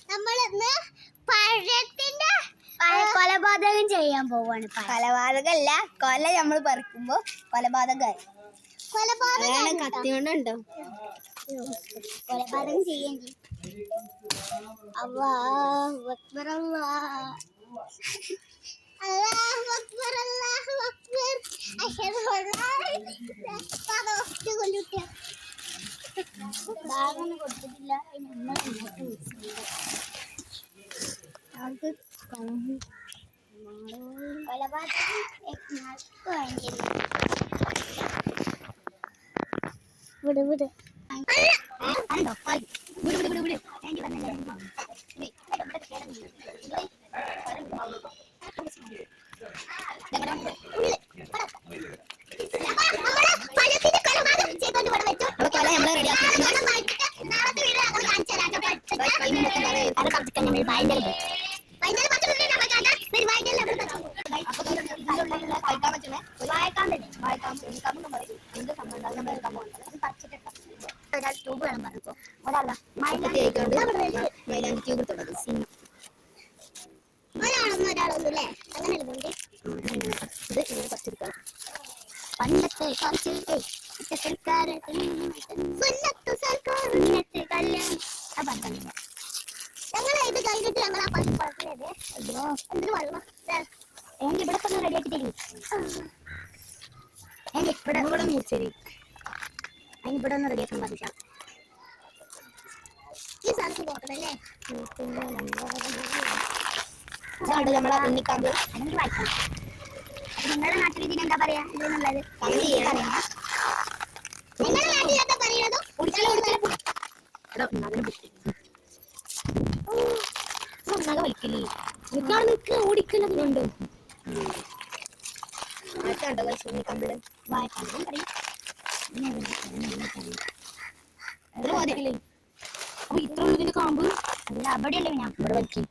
നമ്മളിന്ന് പഴത്തിന്റെ കൊലപാതകം ചെയ്യാൻ പോവാണ്. കൊലപാതകമല്ല, കൊല നമ്മൾ പറിക്കുമ്പോ കൊലപാതകമായി. കൊലപാതകം കത്തി കൊണ്ടുണ്ടോ കൊലപാതകം ചെയ്യേണ്ടി. അല്ലാഹു അക്ബർ, അല്ലാഹു അക്ബർ, അല്ലാഹു അക്ബർ. അഷ്ഹദു അല്ലാ ഇലാഹ ഇല്ലല്ലാഹ്. ബാഗൊന്നും കൊടുത്തിട്ടില്ല. വിട് വിട് പണ്ടത്തെ ഞങ്ങളെ ഇത് കഴിഞ്ഞിട്ട് ഞങ്ങൾ ആ പണി പറഞ്ഞത് എന്തിനു വെള്ളം ഇവിടെ തന്നെ റെഡിയാക്കിട്ടേ ഇവിടെ മൂച്ചരി ഇവിടെ ഒന്ന് റെഡിയാക്കാൻ പറഞ്ഞ ഈ സ്ഥലത്ത് പോകണല്ലേ. നമ്മളെ ഉണ്ണിക്കാമ്പ് വായിക്കണം. നിങ്ങളുടെ നാട്ടിൽ ഇതിന് എന്താ പറയാ ഇതെന്നുള്ളത്? നിങ്ങളുടെ നാട്ടിൽ എന്താ പറയുന്നത്? ഓടിക്കലുണ്ട്. അപ്പൊ ഇത്ര ഇതിന്റെ കാമ്പ് അവിടെയല്ലേ ഞാൻ ഇവിടെ വയ്ക്കി.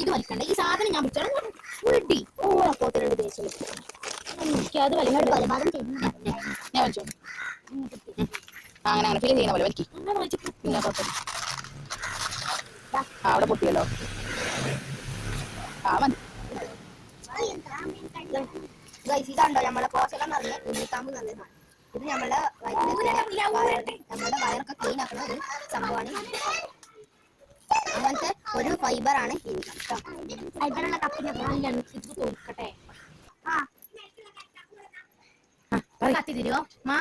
ഇത് വലിക്കണ്ട. ഈ സാധനം ഞാൻ വിട്ടി ഓപ്പോത്തിനുണ്ട് ദേശം. എനിക്കത് വലിയ കൊലപാതകം ചെയ്യുന്നു. ഞാൻ വലിച്ചോ അങ്ങനെ ഫീൽ ചെയ്യുന്ന പോലെ വലിക്കി. അവിടെ പൊട്ടിയല്ലോ. ഇതാണ്ടോ നമ്മളെ പോഷകം നിറഞ്ഞ ഉണ്ണിക്കാമ്പ് നല്ലതാണ്. ഇത് നമ്മളെ വയറൊക്കെ ക്ലീൻ ആക്കുന്ന ഒരു സംഭവമാണ്. അങ്ങനത്തെ ഒരു ഫൈബർ ആണ് ഫൈബറുള്ള കപ്പിനെ തോൽക്കട്ടെ. കത്തി തരുമോ മാ?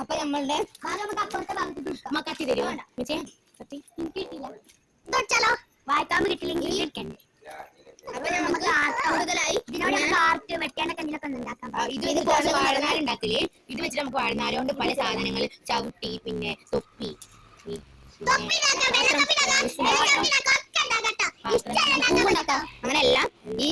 അപ്പൊ നമ്മളുടെ കത്തി തരുമോ? കിട്ടില്ല വായ്ക്കാമ്പ് കിട്ടില്ലെങ്കിൽ അപ്പൊ നമുക്ക് കൂടുതലായി ഇത് വെച്ചിട്ട് വാഴനാരുണ്ടാക്കല്. ഇത് വെച്ചിട്ട് നമുക്ക് വാഴനാരോണ്ട് പല സാധനങ്ങൾ, ചവിട്ടി, പിന്നെ തൊപ്പി, അങ്ങനെയെല്ലാം ഈ